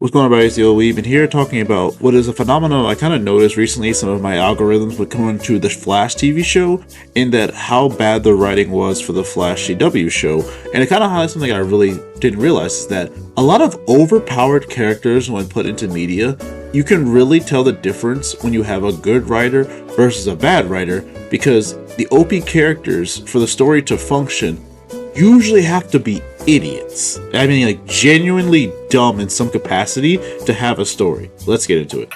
What's going on, everybody? It's the We've been here talking about what is a phenomenon I kind of noticed recently. Some of my algorithms would come into the Flash TV show, in that how bad the writing was for the Flash CW show. And it kind of highlights something I really didn't realize, is that a lot of overpowered characters, when put into media, you can really tell the difference when you have a good writer versus a bad writer, because the OP characters, for the story to function, usually have to be idiots. I mean, like, genuinely dumb in some capacity to have a story. Let's get into it.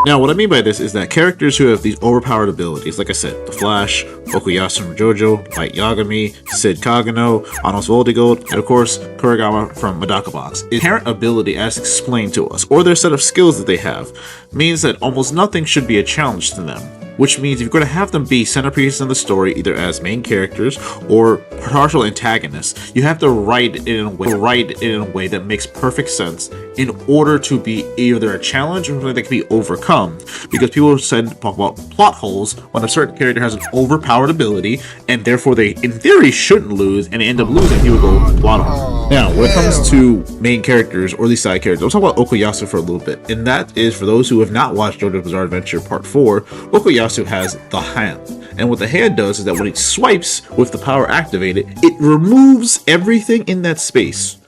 Now, what I mean by this is that characters who have these overpowered abilities, like I said, the Flash, Okuyasu from JoJo, Light Yagami, Sid Kagano, Anos Voldigold, and of course, Kurigama from Medaka Box. Inherent ability, as explained to us, or their set of skills that they have, means that almost nothing should be a challenge to them. Which means if you're going to have them be centerpieces in the story, either as main characters or partial antagonists, you have to write it in a way that makes perfect sense in order to be either a challenge or something that can be overcome. Because people talk about plot holes when a certain character has an overpowered ability, and therefore they, in theory, shouldn't lose, and they end up losing. People go plot hole. Now, when it comes to main characters or these side characters, I'll talk about Okuyasu for a little bit, and that is for those who have not watched JoJo Bizarre Adventure Part 4. Okuyasu has the hand, and what the hand does is that when it swipes with the power activated, it removes everything in that space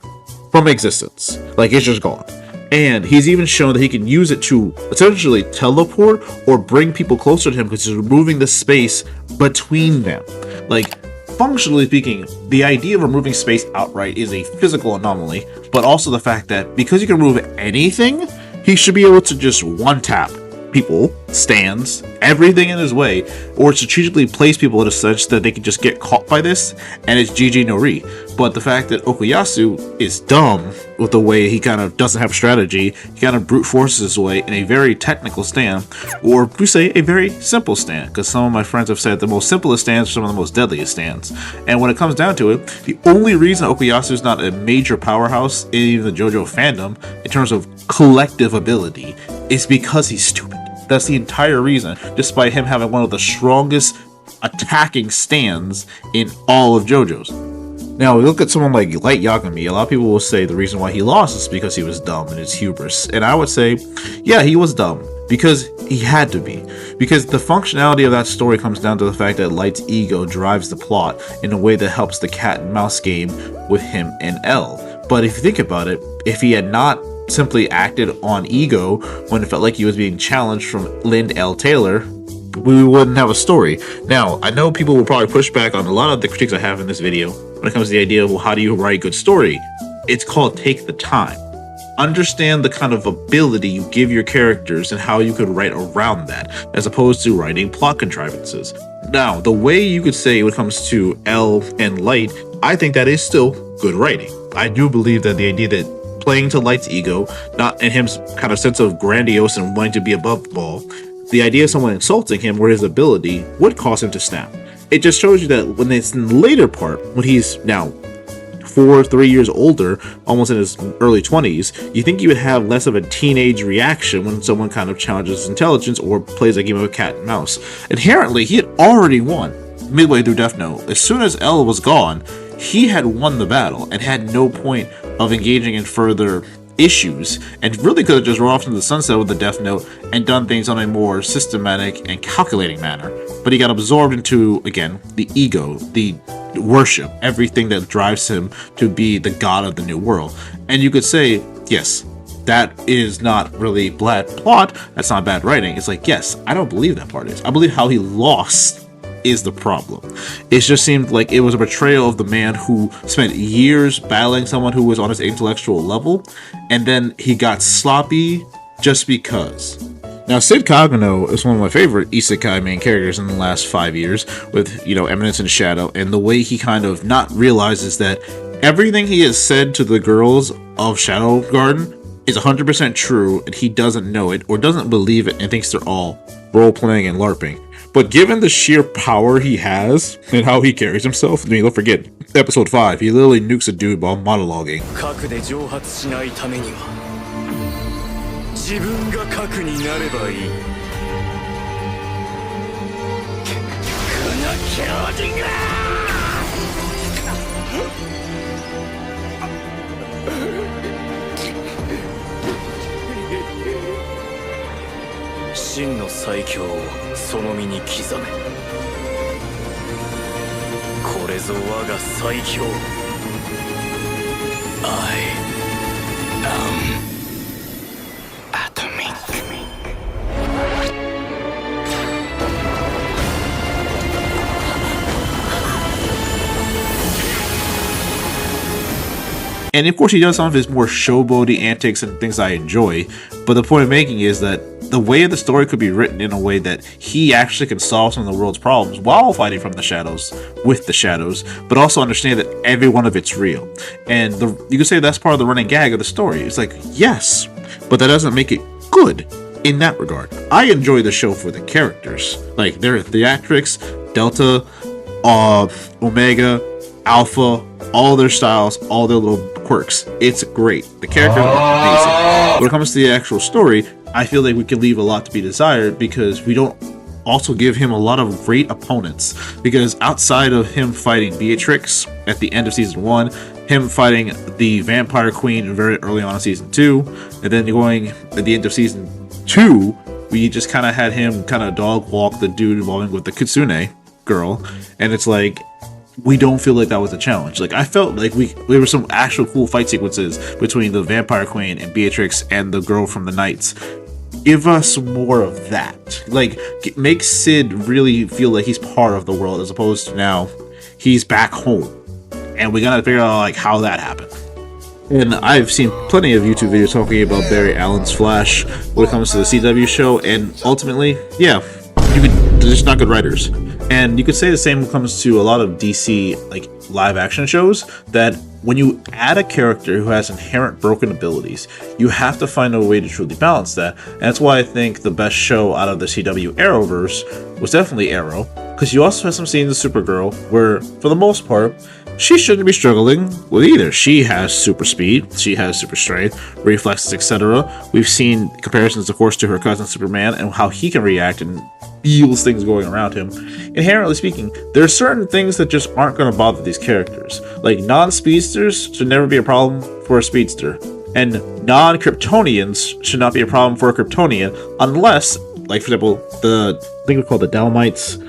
from existence. Like, it's just gone. And he's even shown that he can use it to essentially teleport or bring people closer to him, because he's removing the space between them. Like, functionally speaking, the idea of removing space outright is a physical anomaly, but also the fact that because you can remove anything, he should be able to just one-tap people, stands, everything in his way, or strategically place people in a such that they can just get caught by this, and it's GG no re. But the fact that Okuyasu is dumb with the way he kind of doesn't have strategy, he kind of brute forces his way in a very technical stand, or we say a very simple stand, because some of my friends have said the most simplest stands are some of the most deadliest stands. And when it comes down to it, the only reason Okuyasu is not a major powerhouse in even the JoJo fandom in terms of collective ability is because he's stupid. That's the entire reason, despite him having one of the strongest attacking stands in all of JoJo's. Now, we look at someone like Light Yagami. A lot of people will say the reason why he lost is because he was dumb and his hubris. And I would say, yeah, he was dumb, because he had to be. Because the functionality of that story comes down to the fact that Light's ego drives the plot in a way that helps the cat and mouse game with him and L. But if you think about it, if he had not simply acted on ego when it felt like he was being challenged from Lind L. Taylor, we wouldn't have a story. Now, I know people will probably push back on a lot of the critiques I have in this video when it comes to the idea of, well, how do you write a good story? It's called take the time. Understand the kind of ability you give your characters and how you could write around that, as opposed to writing plot contrivances. Now, the way you could say when it comes to L and Light, I think that is still good writing. I do believe that the idea that playing to Light's ego, not in him kind of sense of grandiose and wanting to be above the ball, the idea of someone insulting him or his ability would cause him to snap. It just shows you that when it's in the later part, when he's now 3 years older, almost in his early 20s, you think you would have less of a teenage reaction when someone kind of challenges his intelligence or plays a game of cat and mouse. Inherently, he had already won midway through Death Note. As soon as L was gone, he had won the battle and had no point of engaging in further issues, and really could have just run off into the sunset with the Death Note and done things on a more systematic and calculating manner. But he got absorbed into, again, the ego, the worship, everything that drives him to be the god of the new world. And you could say, yes, that is not really bad plot, that's not bad writing. It's like, yes, I don't believe that part is. I believe how he lost is the problem. It just seemed like it was a betrayal of the man who spent years battling someone who was on his intellectual level, and then he got sloppy just because. Now, Sid Kagano is one of my favorite isekai main characters in the last 5 years, with, Eminence and Shadow, and the way he kind of not realizes that everything he has said to the girls of Shadow Garden is 100% true and he doesn't know it or doesn't believe it and thinks they're all role-playing and LARPing. But given the sheer power he has and how he carries himself, I mean, don't forget, episode 5, he literally nukes a dude while monologuing. And of course he does some of his more showboaty antics and things I enjoy, but the point I'm making is that the way the story could be written in a way that he actually can solve some of the world's problems while fighting from the shadows, with the shadows, but also understand that every one of it's real. And you could say that's part of the running gag of the story. It's like, yes, but that doesn't make it good in that regard. I enjoy the show for the characters, like their theatrics, Delta, Omega, Alpha, all their styles, all their little quirks. It's great. The characters are amazing. When it comes to the actual story, I feel like we can leave a lot to be desired because we don't also give him a lot of great opponents. Because outside of him fighting Beatrix at the end of season 1, him fighting the Vampire Queen very early on in season 2, and then going at the end of season 2, we just kind of had him kind of dog walk the dude involving with the Kitsune girl, and it's like, we don't feel like that was a challenge. Like, I felt like there were some actual cool fight sequences between the Vampire Queen and Beatrix and the girl from the Knights. Give us more of that. Like, make Sid really feel like he's part of the world as opposed to now he's back home. And we gotta figure out like how that happened. And I've seen plenty of YouTube videos talking about Barry Allen's Flash when it comes to the CW show, and ultimately, yeah, they're just not good writers. And you could say the same when it comes to a lot of DC like live action shows, that when you add a character who has inherent broken abilities, you have to find a way to truly balance that. And that's why I think the best show out of the CW Arrowverse was definitely Arrow, because you also have some scenes of Supergirl where, for the most part, she shouldn't be struggling with either. She has super speed, she has super strength, reflexes, etc. We've seen comparisons, of course, to her cousin Superman and how he can react and feels things going around him. Inherently speaking, there are certain things that just aren't going to bother these characters. Like, non-speedsters should never be a problem for a speedster, and non-Kryptonians should not be a problem for a Kryptonian unless, like, for example, I think they're called the Dalmites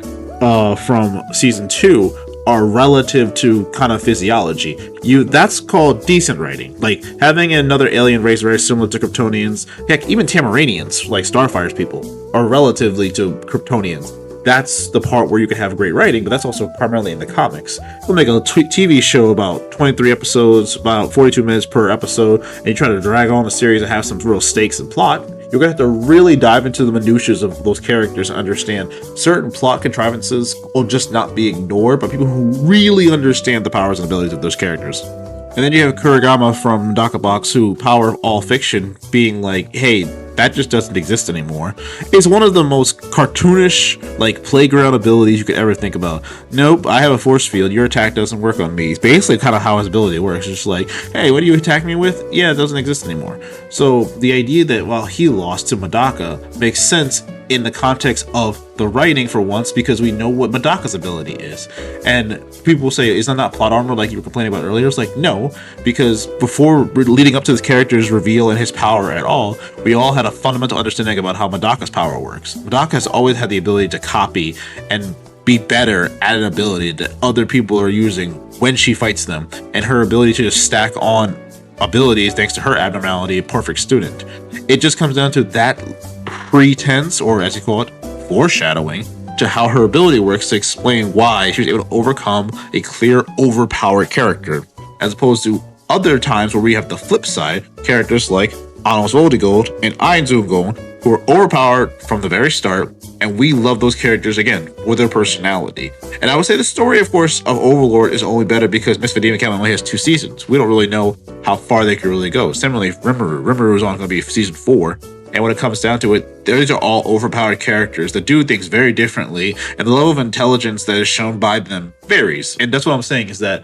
from season 2 are relative to kind of physiology. That's called decent writing. Like, having another alien race very similar to Kryptonians, heck, even Tamaranians, like Starfire's people, are relatively to Kryptonians. That's the part where you can have great writing, but that's also primarily in the comics. You'll make a TV show about 23 episodes, about 42 minutes per episode, and you try to drag on a series and have some real stakes and plot, you're going to have to really dive into the minutiae of those characters and understand certain plot contrivances will just not be ignored by people who really understand the powers and abilities of those characters. And then you have Kurigama from Madoka Box, who Power of All Fiction being like, hey, that just doesn't exist anymore. It's one of the most cartoonish, like, playground abilities you could ever think about. Nope, I have a force field, your attack doesn't work on me. It's basically kind of how his ability works. It's just like, hey, what do you attack me with? Yeah, it doesn't exist anymore. So the idea that, while he lost to Madoka makes sense in the context of the writing for once, because we know what Madoka's ability is. And people will say, is that not plot armor like you were complaining about earlier? It's like, no, because before leading up to this character's reveal and his power at all, we all had a fundamental understanding about how Madoka's power works. Madoka has always had the ability to copy and be better at an ability that other people are using when she fights them, and her ability to just stack on abilities thanks to her abnormality, a perfect student. It just comes down to that pretense, or as you call it, foreshadowing, to how her ability works to explain why she was able to overcome a clear, overpowered character, as opposed to other times where we have the flip side, characters like Anos Voldigold and Einzulgon, who are overpowered from the very start, and we love those characters again with their personality. And I would say the story, of course, of Overlord is only better because Misfit Demon Academy only has 2 seasons. We don't really know how far they could really go. Similarly, Rimuru is only going to be season 4. And when it comes down to it, these are all overpowered characters that do things very differently, and the level of intelligence that is shown by them varies. And that's what I'm saying, is that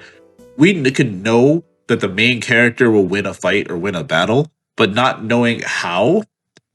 we can know that the main character will win a fight or win a battle, but not knowing how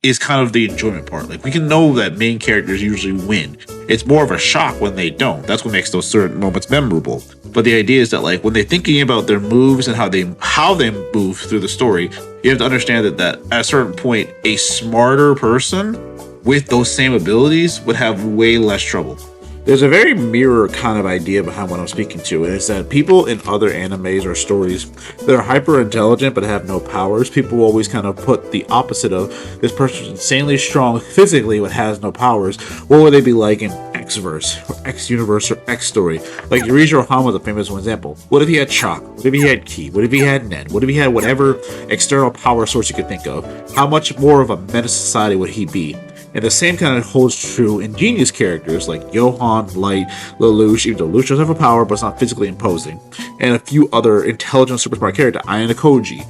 is kind of the enjoyment part. Like, we can know that main characters usually win. It's more of a shock when they don't. That's what makes those certain moments memorable. But the idea is that, like, when they're thinking about their moves and how they move through the story, you have to understand that at a certain point, a smarter person with those same abilities would have way less trouble. There's a very mirror kind of idea behind what I'm speaking to, and it's that people in other animes or stories that are hyper intelligent but have no powers, people always kind of put the opposite of this person's insanely strong physically but has no powers. What would they be like in X-verse or X-universe or X-story? Like Yurijo Hama is a famous one example. What if he had Shock? What if he had Ki? What if he had Nen? What if he had whatever external power source you could think of? How much more of a menace society would he be? And the same kind of holds true in genius characters like Johan, Light, Lelouch, even though Lelouch does have a power but it's not physically imposing, and a few other intelligent super smart characters, Ayano Koji,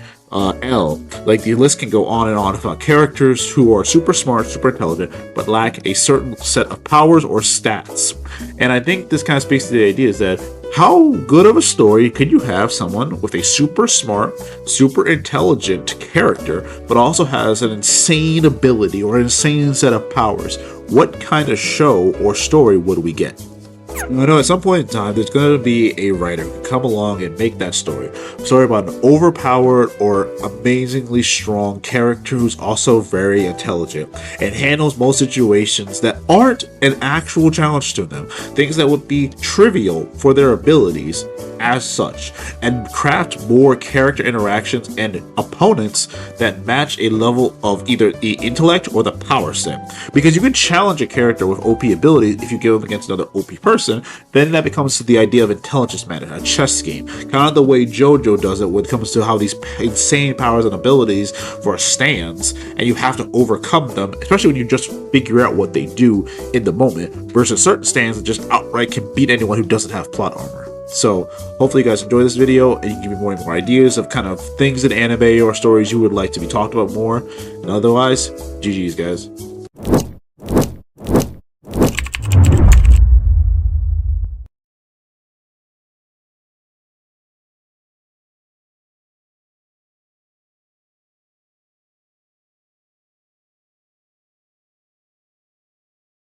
L. Like, the list can go on and on about characters who are super smart, super intelligent, but lack a certain set of powers or stats. And I think this kind of speaks to the idea is that how good of a story could you have someone with a super smart, super intelligent character, but also has an insane ability or an insane set of powers? What kind of show or story would we get? I know at some point in time, there's going to be a writer who can come along and make that story. A story about an overpowered or amazingly strong character who's also very intelligent and handles most situations that aren't an actual challenge to them. Things that would be trivial for their abilities as such, and craft more character interactions and opponents that match a level of either the intellect or the power set. Because you can challenge a character with OP abilities if you give them against another OP person, then that becomes the idea of intelligence matter, a chess game. Kind of the way JoJo does it when it comes to how these insane powers and abilities for stands, and you have to overcome them, especially when you just figure out what they do in the moment, versus certain stands that just outright can beat anyone who doesn't have plot armor. So hopefully you guys enjoy this video and you can give me more and more ideas of kind of things in anime or stories you would like to be talked about more. And otherwise, GG's guys.